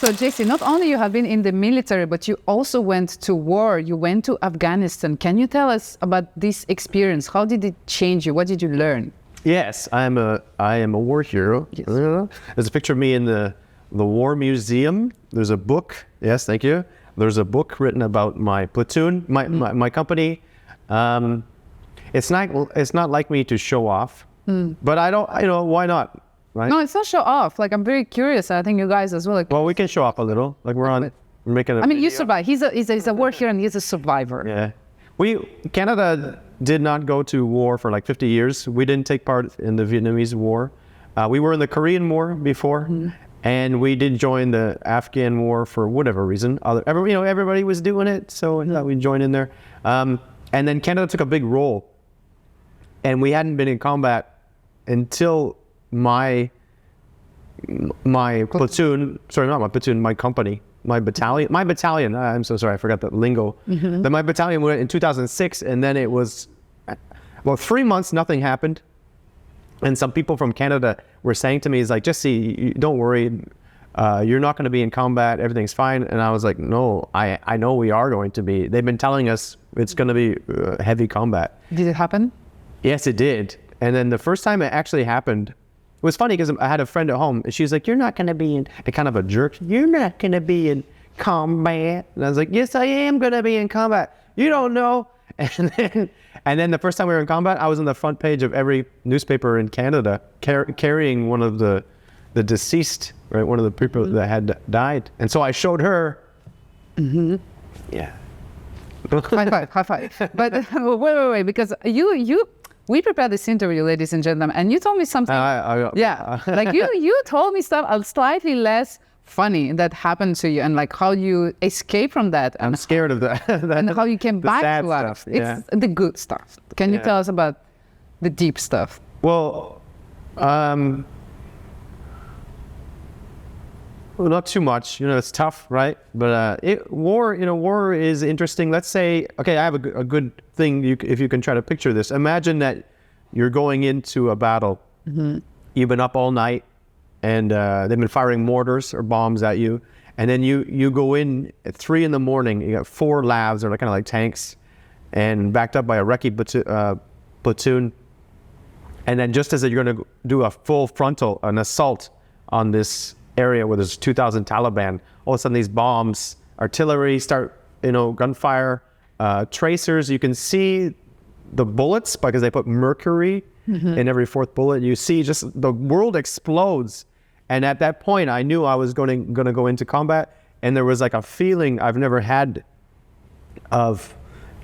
So, JC, not only you have been in the military, but you also went to war. You went to Afghanistan. Can you tell us about this experience? How did it change you? What did you learn? Yes, I am a war hero. Yes. There's a picture of me in the War Museum. There's a book. Yes, thank you. There's a book written about my platoon, my company. It's not like me to show off, but I don't. Why not? Right? No, it's not show off. Like, I'm very curious. I think you guys as well. Like, well, we can show off a little. Like we're making a you survive. He's a war hero and he's a survivor. Yeah. Canada did not go to war for like 50 years. We didn't take part in the Vietnamese War. We were in the Korean War before, and we did join the Afghan War for whatever reason. Everybody was doing it, so I thought we'd join in there. And then Canada took a big role, and we hadn't been in combat until my platoon. Sorry, not my platoon. My company. My battalion. I'm so sorry, I forgot the lingo. Then my battalion went in 2006, and then it was, 3 months, nothing happened. And some people from Canada were saying to me, "Is like, Jesse, don't worry, you're not going to be in combat. Everything's fine." And I was like, "No, I know we are going to be. They've been telling us it's going to be heavy combat." Did it happen? Yes, it did. And then the first time it actually happened, it was funny because I had a friend at home, and she's like, "You're not going to be in," kind of a jerk, "You're not going to be in combat." And I was like, "Yes, I am going to be in combat. You don't know." And then the first time we were in combat, I was on the front page of every newspaper in Canada carrying one of the deceased, right? One of the people that had died. And so I showed her. Yeah. High five. But wait, because we prepared this interview, ladies and gentlemen, and you told me something. Like you told me stuff slightly less funny that happened to you, and like how you escaped from that. I'm scared of that. And how you came back to life. It's the good stuff. Can you tell us about the deep stuff? Well, not too much. It's tough, right? But war is interesting. Let's say, okay, I have a good thing. If you can try to picture this, imagine that you're going into a battle. You've been up all night, and they've been firing mortars or bombs at you. And then you go in at 3 a.m. You got 4 labs, or kind of like tanks, and backed up by a recce platoon. And then just as you're going to do a full frontal, an assault on this area where there's 2,000 Taliban, all of a sudden these bombs, artillery start, gunfire, tracers. You can see the bullets because they put mercury in every 4th bullet. You see just the world explodes. And at that point, I knew I was going to go into combat, and there was like a feeling I've never had of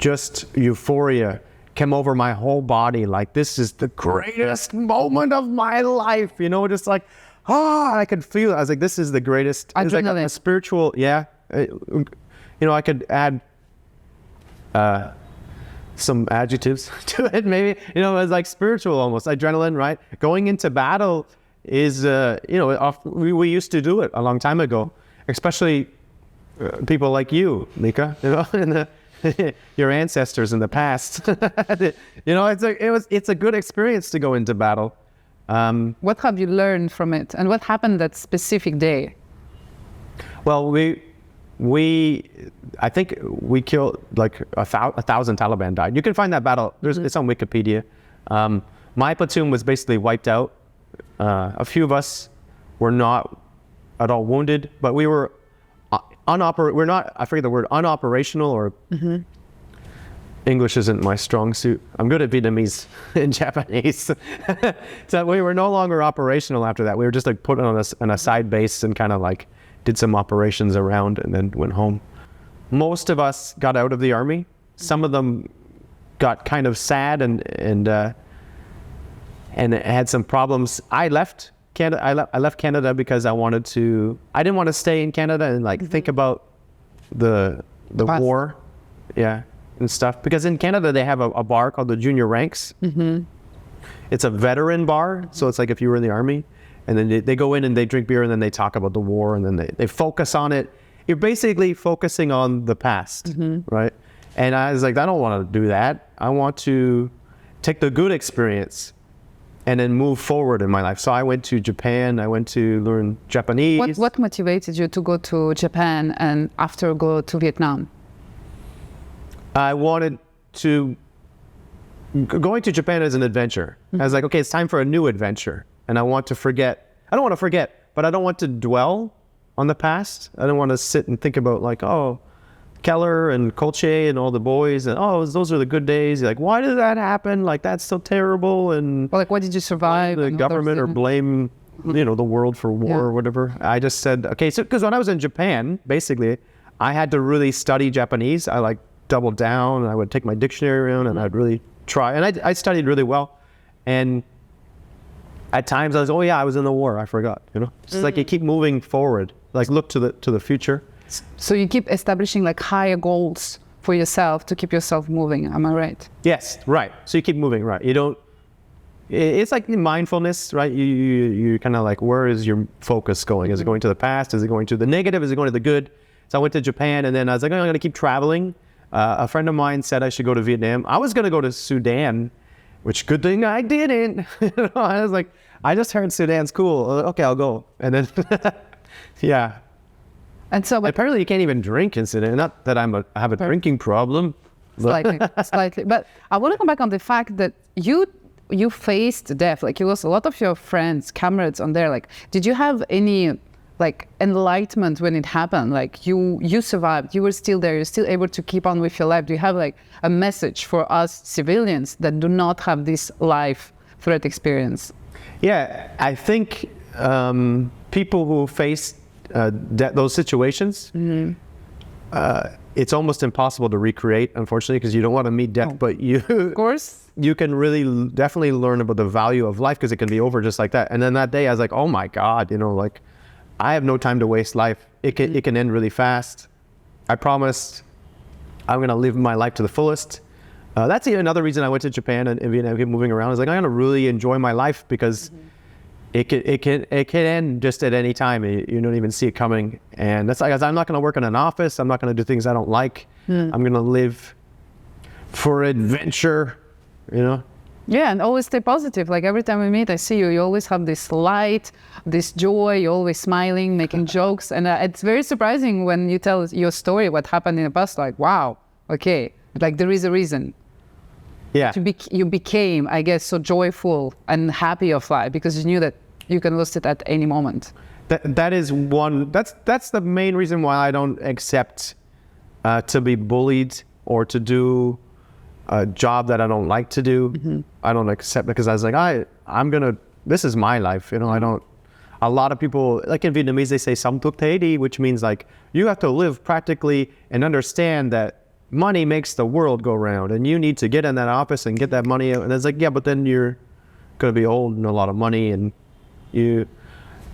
just euphoria came over my whole body. Like, this is the greatest moment of my life, just like, I could feel it. I was like, this is the greatest. It's like a spiritual, I could add some adjectives to it, maybe. It was like spiritual almost, adrenaline, right? Going into battle is, we used to do it a long time ago, especially people like you, Micka, and your ancestors in the past. It's a good experience to go into battle. What have you learned from it, and what happened that specific day? Well, I think we killed like 1,000 Taliban died. You can find that battle. It's on Wikipedia. My platoon was basically wiped out. A few of us were not at all wounded, but we were we're not, I forget the word, unoperational, or English isn't my strong suit. I'm good at Vietnamese and Japanese. So we were no longer operational after that. We were just like put on a side base and kind of like did some operations around and then went home. Most of us got out of the army. Some of them got kind of sad and had some problems. I left Canada. I left Canada because I didn't want to stay in Canada and like think about the war, and stuff. Because in Canada they have a bar called the Junior Ranks. It's a veteran bar, so it's like if you were in the army, and then they go in and they drink beer and then they talk about the war and then they focus on it. You're basically focusing on the past, right? And I was like, I don't want to do that. I want to take the good experience and then move forward in my life. So I went to Japan. I went to learn Japanese. What motivated you to go to Japan and after go to Vietnam? I wanted to, going to Japan is an adventure. I was like, okay, it's time for a new adventure. And I don't want to forget, but I don't want to dwell on the past. I don't want to sit and think about like, oh, Keller and Colche and all the boys and those are the good days. You're like, why did that happen? Like, that's so terrible. And like, why did you survive? The government or blame, the world for war or whatever. I just said, okay, so because when I was in Japan, basically, I had to really study Japanese. I like doubled down and I would take my dictionary around and I'd really try. And I studied really well. And at times I was, I was in the war. I forgot, It's like you keep moving forward, like look to the future. So you keep establishing like higher goals for yourself to keep yourself moving. Am I right? Yes, right. So you keep moving, right? You don't, it's like mindfulness, right? You kind of like, where is your focus going? Is it going to the past? Is it going to the negative? Is it going to the good? So I went to Japan and then I was like, I'm going to keep traveling. A friend of mine said I should go to Vietnam. I was going to go to Sudan, which good thing I didn't. I was like, I just heard Sudan's cool. Okay, I'll go. And then, yeah. And so, apparently you can't even drink in Sudan. Not that I have a drinking problem. Slightly. But I want to come back on the fact that you faced death. Like you lost a lot of your friends, comrades on there. Like, did you have any like enlightenment when it happened? Like you survived. You were still there. You're still able to keep on with your life. Do you have like a message for us civilians that do not have this life threat experience? Yeah, I think people who face those situations, it's almost impossible to recreate, unfortunately, because you don't want to meet death, but of course, you can really definitely learn about the value of life because it can be over just like that. And then that day I was like, oh my God, like I have no time to waste life. It can end really fast. I promised I'm going to live my life to the fullest. That's another reason I went to Japan and Vietnam, keep moving around. I was like, I'm going to really enjoy my life because it can end just at any time. You don't even see it coming. And that's like, I'm not going to work in an office. I'm not going to do things I don't like. I'm going to live for adventure, Yeah, and always stay positive. Like every time we meet, I see you, you always have this light, this joy, you're always smiling, making jokes. And it's very surprising when you tell your story, what happened in the past, like, wow, okay, like there is a reason. Yeah. You became, I guess, so joyful and happy of life because you knew that you can lose it at any moment. That is one, that's the main reason why I don't accept to be bullied or to do a job that I don't like to do. I don't accept because I was like, this is my life. A lot of people, like in Vietnamese, they say "Sam Thuc Thế Đi," which means like, you have to live practically and understand that money makes the world go round and you need to get in that office and get that money out. And it's like, yeah, but then you're going to be old and a lot of money. And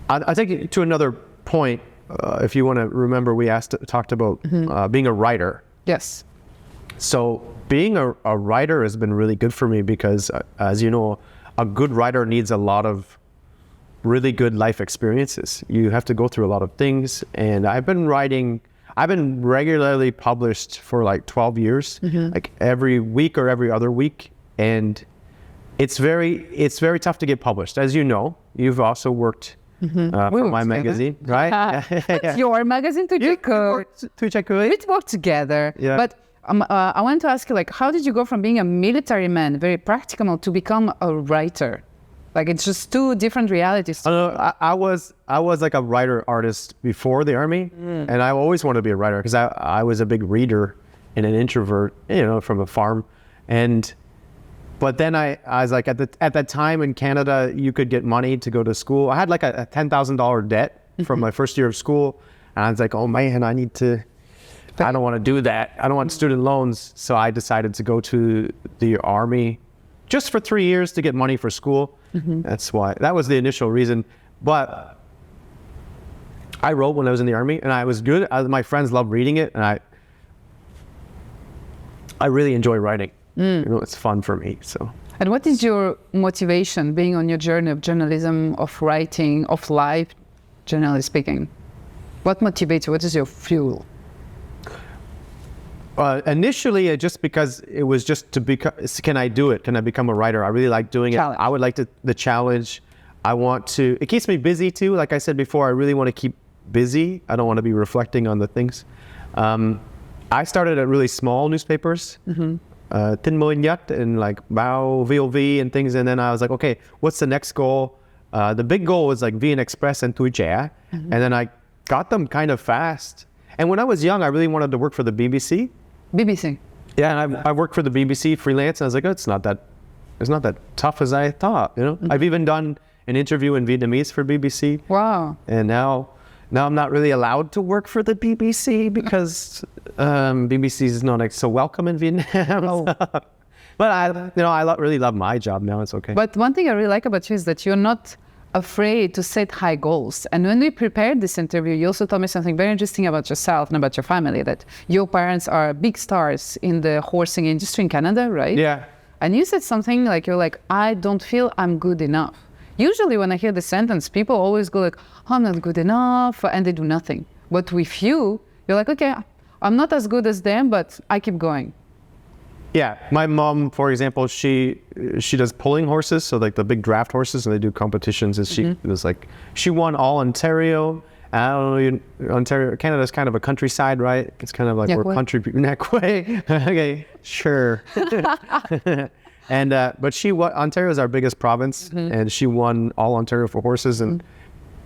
I take it to another point. If you want to remember, we talked about being a writer. Yes. So being a writer has been really good for me because, as you know, a good writer needs a lot of really good life experiences. You have to go through a lot of things. And I've been regularly published for like 12 years, like every week or every other week. And it's very tough to get published. As you know, you've also worked for my magazine, right? It's your magazine, Tujakur. We worked together. Yeah. But I want to ask you, like, how did you go from being a military man, very practical, to become a writer? Like, it's just two different realities. I was like a writer artist before the army, and I always wanted to be a writer because I was a big reader and an introvert, from a farm. But then I was like, at that time in Canada, you could get money to go to school. I had like a $10,000 debt from my first year of school, and I was like, oh man, I don't want to do that. I don't want student loans. So I decided to go to the army just for 3 years to get money for school. That was the initial reason. But I wrote when I was in the army and I was good. My friends loved reading it. And I really enjoy writing. It's fun for me. So. And what is your motivation being on your journey of journalism, of writing, of life, generally speaking? What motivates you? What is your fuel? Initially, just because it was just to become, can I do it? Can I become a writer? I really like doing Challenge. it. I would like the challenge. I want to, it keeps me busy too. Like I said before, I really want to keep busy. I don't want to be reflecting on the things. I started at really small newspapers, Tin Mười Nhất and like Bao, VOV and things. And then I was like, okay, what's the next goal? The big goal was like VN Express and Tuổi Trẻ. And then I got them kind of fast. And when I was young, I really wanted to work for the BBC. BBC. Yeah, and I worked for the BBC freelance, and I was like, oh, it's not that tough as I thought, you know? I've even done an interview in Vietnamese for BBC. Wow. And now I'm not really allowed to work for the BBC because BBC is not like, so welcome in Vietnam. Oh. But I really love my job now. It's okay. But one thing I really like about you is that you're not afraid to set high goals. And when we prepared this interview, you also told me something very interesting about yourself and about your family, that your parents are big stars in the horsing industry in Canada, right? Yeah. And you said something like, you're like, I don't feel I'm good enough. Usually when I hear the sentence, people always go like, oh, I'm not good enough, and they do nothing. But with you, you're like, okay, I'm not as good as them, but I keep going. Yeah, my mom, for example, she does pulling horses, so like the big draft horses, and they do competitions. And she was like, she won all Ontario. I don't know, Ontario, Canada's kind of a countryside, right? It's kind of like we're country people. Nequay. Okay, sure. And but Ontario is our biggest province, and she won all Ontario for horses, and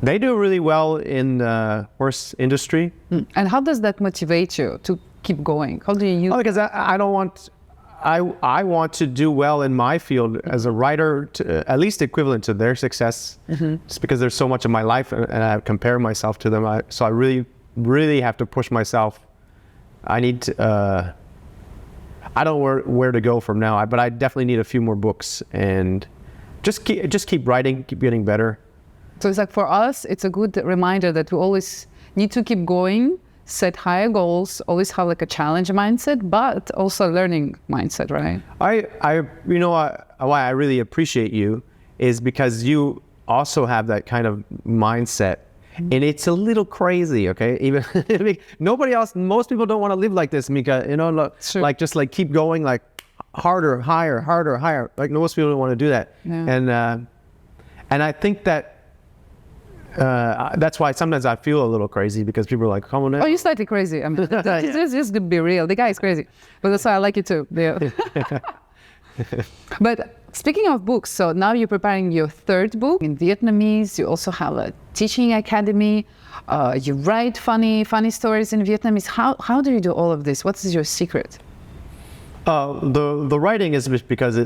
they do really well in the horse industry. And how does that motivate you to keep going? How do you use? Oh, because I don't want. I want to do well in my field as a writer, at least equivalent to their success, just because there's so much of my life and I compare myself to them. So I really, really have to push myself. I need to, I don't know where to go from now, but I definitely need a few more books and just keep writing, keep getting better. So it's like for us, it's a good reminder that we always need to keep going, set higher goals, always have like a challenge mindset, but also a learning mindset, right? Why I really appreciate you is because you also have that kind of mindset, and it's a little crazy, okay? Even nobody else, most people don't want to live like this, Micka. You know, like just like keep going, like harder, higher, harder, higher. Like most people don't want to do that, and I think that. That's why sometimes I feel a little crazy because people are like, come on now. Oh, you're slightly crazy. I mean, just to be real. The guy is crazy. But that's why I like it too. Yeah. But speaking of books, so now you're preparing your third book in Vietnamese. You also have a teaching academy. You write funny stories in Vietnamese. How do you do all of this? What is your secret? The writing is because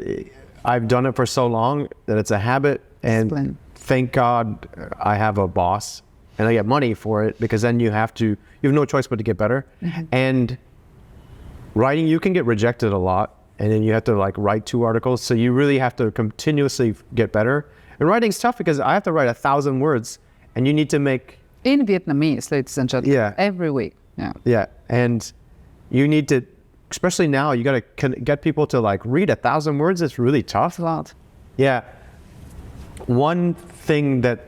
I've done it for so long that it's a habit. And thank God I have a boss and I get money for it, because then you have no choice but to get better. And writing, you can get rejected a lot, and then you have to like write 2 articles. So you really have to continuously get better. And writing's tough because I have to write 1,000 words, and you need to make... In Vietnamese, ladies and gentlemen. Yeah. Every week. Yeah. Yeah. And you need to, especially now, you got to get people to like read 1,000 words. It's really tough. It's a lot. Yeah. One thing that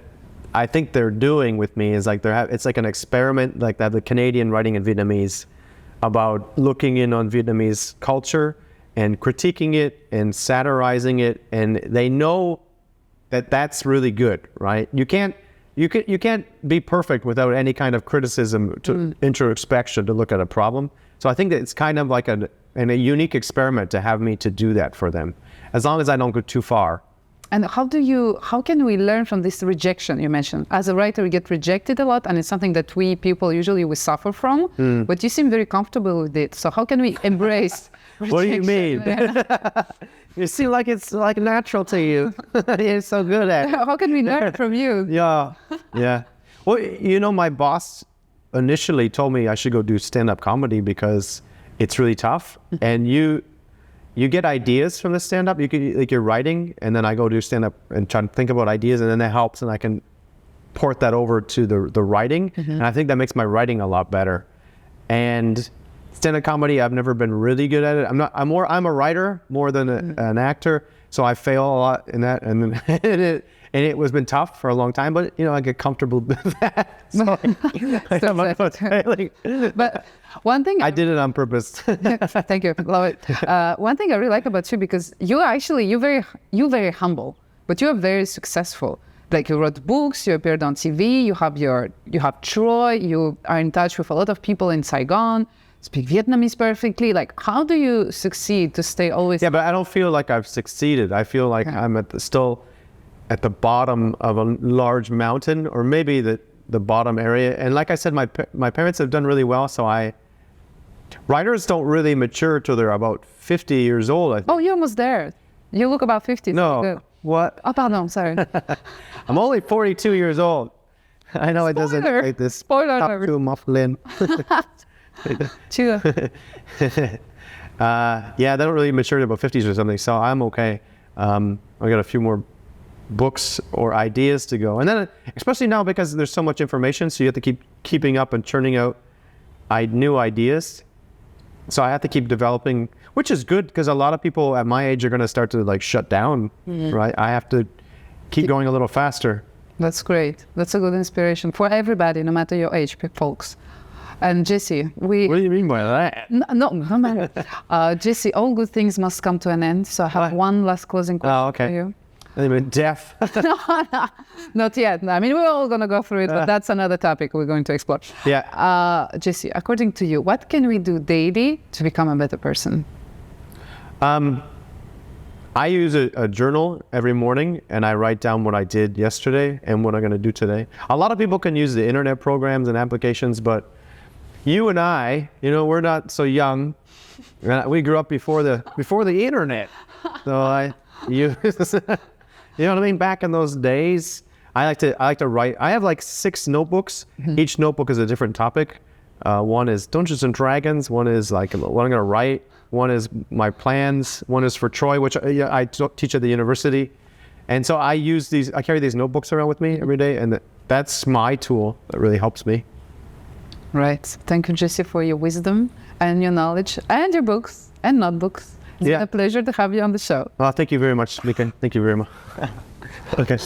I think they're doing with me is like it's like an experiment, like that the Canadian writing in Vietnamese, about looking in on Vietnamese culture and critiquing it and satirizing it, and they know that that's really good, right? You can't be perfect without any kind of criticism to introspection to look at a problem. So I think that it's kind of like a unique experiment to have me to do that for them, as long as I don't go too far. And how can we learn from this rejection you mentioned? As a writer, we get rejected a lot, and it's something that we usually suffer from, but you seem very comfortable with it. So how can we embrace rejection? What do you mean? You seem like it's like natural to you. You're so good at it. How can we learn from you? Yeah. Well, my boss initially told me I should go do stand-up comedy because it's really tough, and you get ideas from the stand-up. You're writing, and then I go do stand-up and try to think about ideas, and then that helps, and I can port that over to the writing, and I think that makes my writing a lot better. And stand-up comedy, I've never been really good at it. I'm a writer more than an actor, so I fail a lot in that. And then and it was been tough for a long time, but I get comfortable with that. So, I'm not gonna say, like, but one thing I did it on purpose. Thank you, love it. One thing I really like about you, because you're very humble, but you're very successful. Like, you wrote books, you appeared on TV, you have Troy, you are in touch with a lot of people in Saigon, speak Vietnamese perfectly. Like, how do you succeed to stay always? Yeah, but I don't feel like I've succeeded. I feel like I'm still at the bottom of a large mountain, or maybe the bottom area. And like I said, my parents have done really well. So writers don't really mature till they're about 50 years old, I think. Oh, you're almost there. You look about 50. No. What? Oh, pardon, sorry. I'm only 42 years old. I know. Spoiler. It doesn't like this. Spoiler. Top to mufflin. Cheer. Yeah, they don't really mature to about 50s or something, so I'm okay. I got a few more books or ideas to go, and then especially now because there's so much information, so you have to keep keeping up and churning out new ideas. So I have to keep developing, which is good because a lot of people at my age are going to start to like shut down, right? I have to keep going a little faster. That's great. That's a good inspiration for everybody, no matter your age, folks. And Jesse, What do you mean by that? No matter. Jesse, all good things must come to an end. So I have one last closing question for you. I mean, death. Not yet. I mean, we're all going to go through it, but that's another topic we're going to explore. Yeah. Jesse, according to you, what can we do daily to become a better person? I use a journal every morning, and I write down what I did yesterday and what I'm going to do today. A lot of people can use the internet programs and applications, but you and I, we're not so young. We grew up before the internet. So you know what I mean? Back in those days, I like to write. I have like 6 notebooks. Each notebook is a different topic. One is Dungeons and Dragons. One is like what I'm going to write. One is my plans. One is for Troy, which I teach at the university. And so I carry these notebooks around with me every day, and that's my tool that really helps me. Right. Thank you, Jesse, for your wisdom and your knowledge and your books and notebooks. It's been a pleasure to have you on the show. Well, thank you very much, Micka. Thank you very much. Okay.